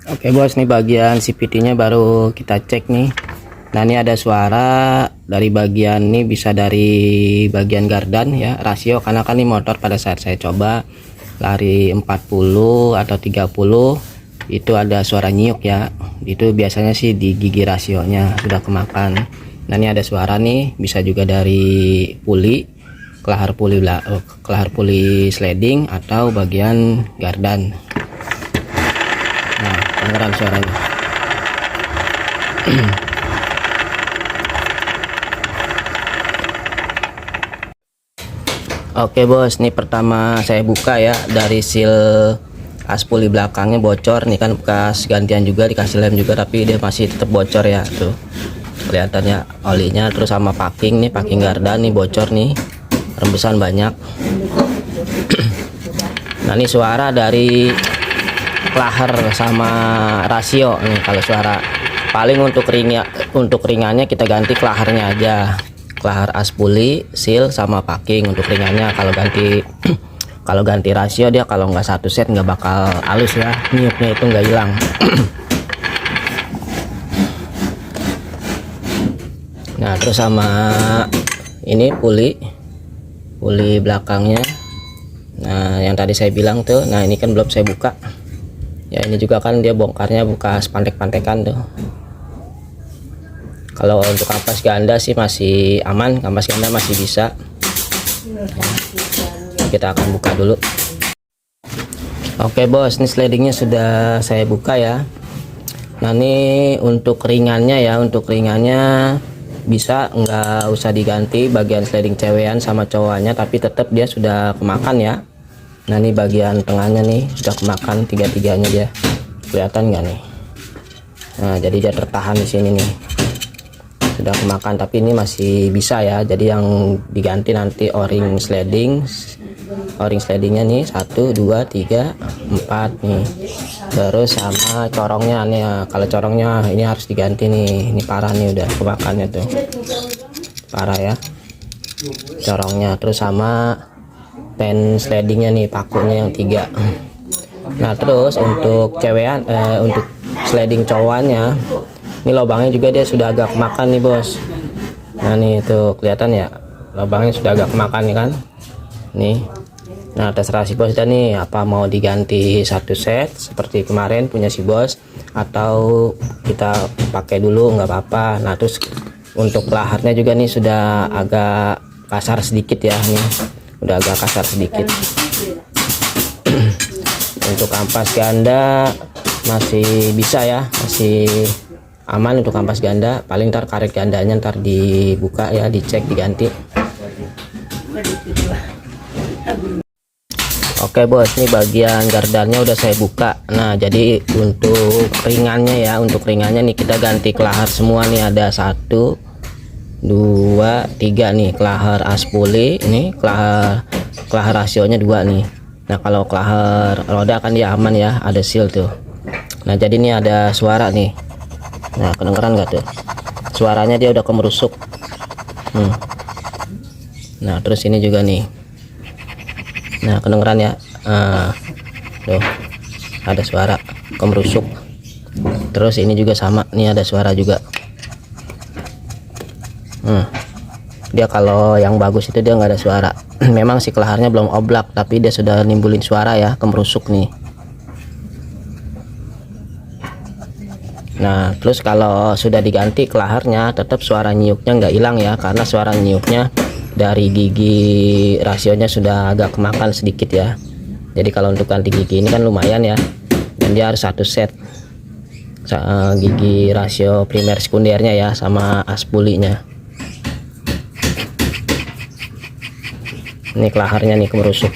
Oke bos, nih bagian CVT nya baru kita cek nih. Nah ini ada suara dari bagian ini, bisa dari bagian gardan ya, rasio, karena kan ini motor pada saat saya coba lari 40 atau 30 itu ada suara nyiuk ya. Itu biasanya sih di gigi rasionya sudah kemakan. Nah ini ada suara nih, bisa juga dari puli, kelahar puli sliding atau bagian gardan. Nah, kedengeran suaranya. Oke bos, ini pertama saya buka ya, dari seal aspuli belakangnya bocor nih, kan bekas gantian juga, dikasih lem juga tapi dia masih tetap bocor ya, tuh kelihatannya olinya. Terus sama packing nih, packing gardan nih bocor nih, rembesan banyak. Nah ini suara dari kelahar sama rasio nih. Kalau suara paling untuk ringannya kita ganti kelaharnya aja, kelahar aspuli, seal sama packing untuk ringannya. Kalau ganti rasio dia kalau nggak satu set nggak bakal halus ya, niupnya itu nggak hilang. Nah terus sama ini puli belakangnya. Nah yang tadi saya bilang tuh, nah ini kan belum saya buka ya, ini juga kan dia bongkarnya bekas pantek-pantekan tuh. Kalau untuk kampas ganda sih masih aman, kampas ganda masih bisa. Kita akan buka dulu. Oke bos, ini slidingnya sudah saya buka ya. Nah ini untuk ringannya ya, untuk ringannya bisa nggak usah diganti bagian sliding cewekan sama cowoknya, tapi tetap dia sudah kemakan ya. Nah ini bagian tengahnya nih sudah kemakan, tiga-tiganya dia, kelihatan nggak nih? Nah jadi dia tertahan di sini nih, sudah kemakan, tapi ini masih bisa ya. Jadi yang diganti nanti o-ring slidingnya nih 1, 2, 3, 4 nih. Terus sama corongnya nih ya. Kalau corongnya ini harus diganti nih, ini parah nih, udah kemakannya tuh, parah ya corongnya. Terus sama pen slidingnya nih, pakunya yang 3. Nah terus untuk cewekan, untuk sliding cowannya ini lubangnya juga dia sudah agak kemakan nih bos. Nah nih tuh kelihatan ya, lubangnya sudah agak kemakan nih kan nih. Nah terserah si bos dan nih, apa mau diganti satu set seperti kemarin punya si bos, atau kita pakai dulu nggak apa-apa. Nah terus untuk laharnya juga nih sudah agak kasar sedikit ya, nih udah agak kasar sedikit. Untuk kampas ganda masih bisa ya, masih aman untuk kampas ganda. Paling ntar karet gandanya ntar dibuka ya, dicek, diganti. Oke bos, ini bagian gardannya udah saya buka. Nah jadi untuk ringannya ya, untuk ringannya nih kita ganti kelahar semua nih, ada 1, 2, 3 nih kelahar aspuli, ini kelahar rasionya 2 nih. Nah kalau kelahar roda kan dia aman ya, ada seal tuh. Nah jadi ini ada suara nih. Nah kedengeran nggak tuh suaranya, dia udah kemerusuk. Nah terus ini juga nih, nah kedengeran ya, tuh ada suara kemerusuk. Terus ini juga sama nih, ada suara juga. Dia kalau yang bagus itu dia nggak ada suara. Memang si kelaharnya belum oblak, tapi dia sudah nimbulin suara ya, kemerusuk nih. Nah terus kalau sudah diganti kelaharnya, tetap suara nyiuknya nggak hilang ya, karena suara nyiuknya dari gigi rasionya sudah agak kemakan sedikit ya. Jadi kalau untuk ganti gigi ini kan lumayan ya, dan dia harus satu set gigi rasio primer sekundernya ya, sama aspulinya. Ini kelaharnya nih kemerusuk.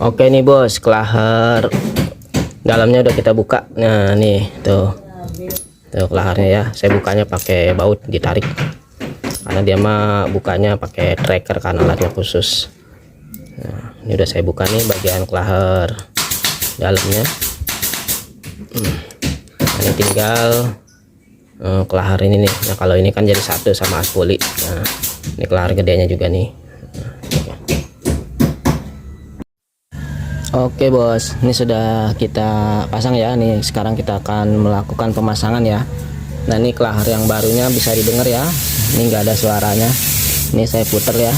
Oke nih bos, kelahar dalamnya udah kita buka. Nah nih tuh kelaharnya ya, saya bukanya pakai baut, ditarik, karena dia mah bukanya pakai tracker karena alatnya khusus. Nah ini udah saya buka nih bagian kelahar dalamnya. Ini tinggal kelahar ini nih. Nah kalau ini kan jadi satu sama aspuli. Nah ini kelahar gedenya juga nih. Oke bos, ini sudah kita pasang ya. Nih sekarang kita akan melakukan pemasangan ya. Nah ini kelahar yang barunya bisa didengar ya. Ini nggak ada suaranya. Ini saya puter ya.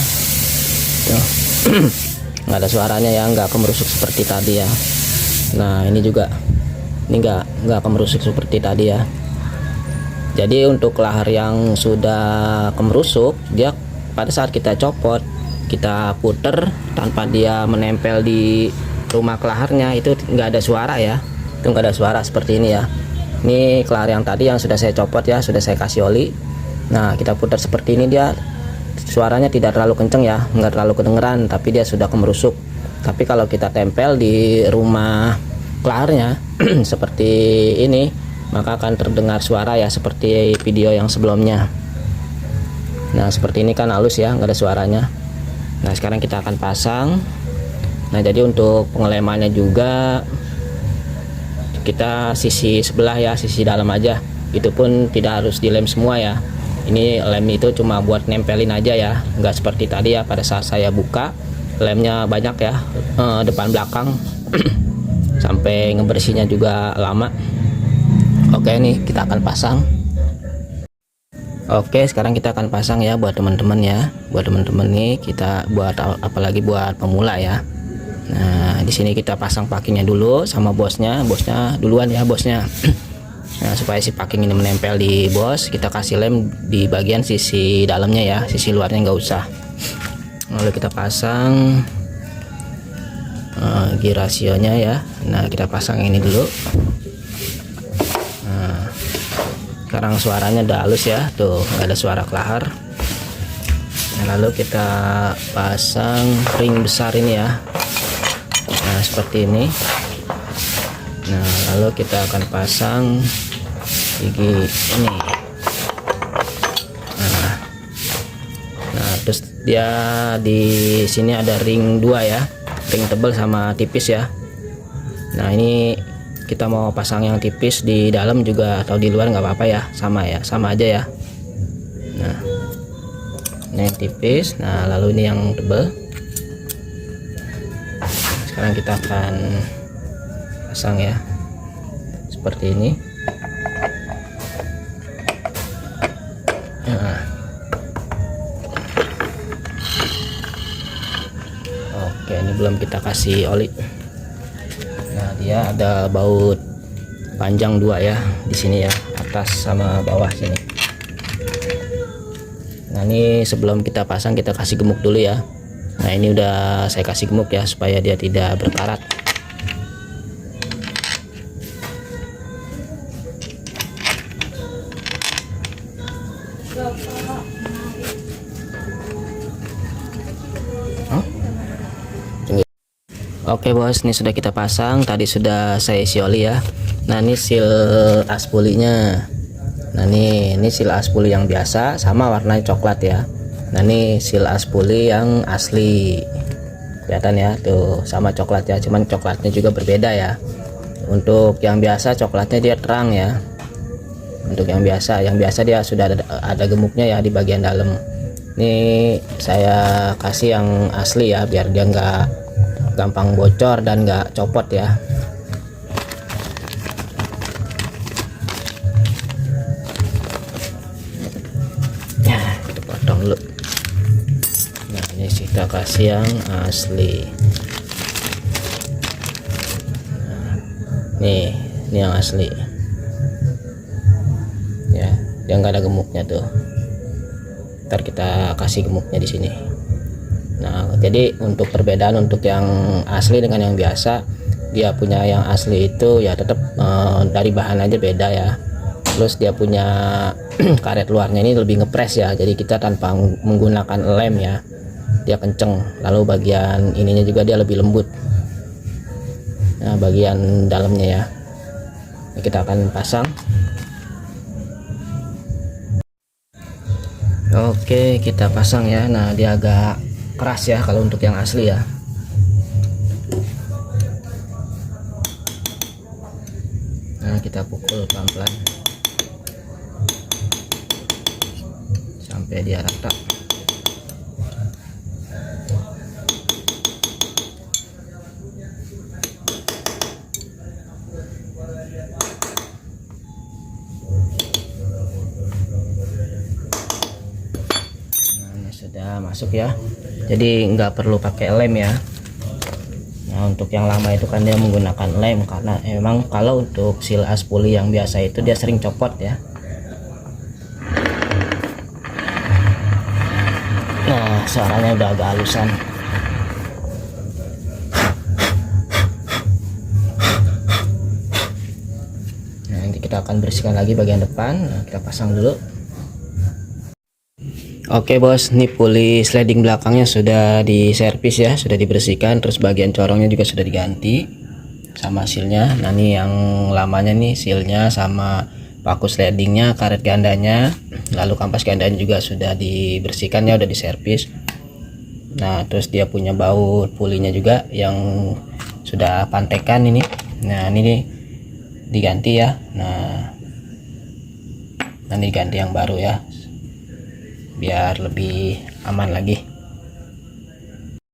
Tuh. Nggak ada suaranya ya, nggak kemerusuk seperti tadi ya. Nah ini juga, ini nggak kemerusuk seperti tadi ya. Jadi untuk kelahar yang sudah kemerusuk, dia pada saat kita copot, kita puter tanpa dia menempel di rumah kelaharnya, itu nggak ada suara ya. Itu nggak ada suara seperti ini ya. Ini kelahar yang tadi yang sudah saya copot ya, sudah saya kasih oli. Nah kita putar seperti ini, dia suaranya tidak terlalu kenceng ya, nggak terlalu kedengeran, tapi dia sudah kemerusuk. Tapi kalau kita tempel di rumah kelaharnya seperti ini, maka akan terdengar suara ya, seperti video yang sebelumnya. Nah seperti ini kan halus ya, nggak ada suaranya. Nah sekarang kita akan pasang. Nah jadi untuk pengelemannya juga kita sisi sebelah ya, sisi dalam aja. Itu pun tidak harus dilem semua ya. Ini lem itu cuma buat nempelin aja ya, nggak seperti tadi ya. Pada saat saya buka, lemnya banyak ya, depan belakang. Sampai ngebersihnya juga lama. Oke nih kita akan pasang. Oke sekarang kita akan pasang ya buat teman-teman ya. Buat teman-teman nih, kita buat apalagi buat pemula ya. Nah di sini kita pasang packingnya dulu sama bosnya duluan ya bosnya. Nah supaya si packing ini menempel di bos, kita kasih lem di bagian sisi dalamnya ya, sisi luarnya nggak usah. Lalu kita pasang gear rasionya ya. Nah kita pasang ini dulu. Nah sekarang suaranya udah halus ya, tuh nggak ada suara kelahar. Nah, lalu kita pasang ring besar ini ya. Nah seperti ini. Nah lalu kita akan pasang gigi ini. Nah terus dia di sini ada ring 2 ya, ring tebal sama tipis ya. Nah ini kita mau pasang yang tipis di dalam juga atau di luar nggak apa-apa ya, sama aja ya. Nah ini yang tipis, nah lalu ini yang tebal. Sekarang kita akan pasang ya seperti ini. Nah. Oke ini belum kita kasih oli. Nah dia ada baut panjang 2 ya di sini ya, atas sama bawah sini. Nah ini sebelum kita pasang kita kasih gemuk dulu ya. Nah ini udah saya kasih gemuk ya supaya dia tidak berkarat. Oke bos, ini sudah kita pasang, tadi sudah saya isi oli ya. Nah ini seal aspulinya. Nah ini seal aspuli yang biasa sama warnanya coklat ya. Nah ini seal aspuli yang asli, kelihatan ya tuh sama coklat ya, cuman coklatnya juga berbeda ya. Untuk yang biasa coklatnya dia terang ya. Untuk yang biasa dia sudah ada gemuknya ya di bagian dalam. Ini saya kasih yang asli ya biar dia nggak gampang bocor dan nggak copot ya. Nah kita potong dulu. Nah ini kita kasih yang asli. Nah, ini yang asli ya, dia nggak ada gemuknya tuh. Ntar kita kasih gemuknya di sini. Nah jadi untuk perbedaan untuk yang asli dengan yang biasa, dia punya yang asli itu ya tetap dari bahan aja beda ya. Terus dia punya karet luarnya ini lebih ngepres ya, jadi kita tanpa menggunakan lem ya, dia kenceng. Lalu bagian ininya juga dia lebih lembut. Nah bagian dalamnya ya, nah, kita akan pasang. Oke kita pasang ya. Nah dia agak keras ya kalau untuk yang asli ya. Nah kita pukul pelan-pelan sampai dia rata. sudah masuk ya, jadi nggak perlu pakai lem ya. Nah untuk yang lama itu kan dia menggunakan lem, karena emang kalau untuk seal aspuli yang biasa itu dia sering copot ya. Nah suaranya udah agak halusan. Nah nanti kita akan bersihkan lagi bagian depan. Nah, kita pasang dulu. Oke bos, ini puli sliding belakangnya sudah diservis ya, sudah dibersihkan, terus bagian corongnya juga sudah diganti sama sealnya. Nah ini yang lamanya nih sealnya sama paku slidingnya, karet gandanya, lalu kampas gandanya juga sudah dibersihkan ya, udah diservis. Nah terus dia punya baut pulinya juga yang sudah pantekan ini. Nah ini diganti ya. Nah nanti ganti yang baru ya, biar lebih aman lagi.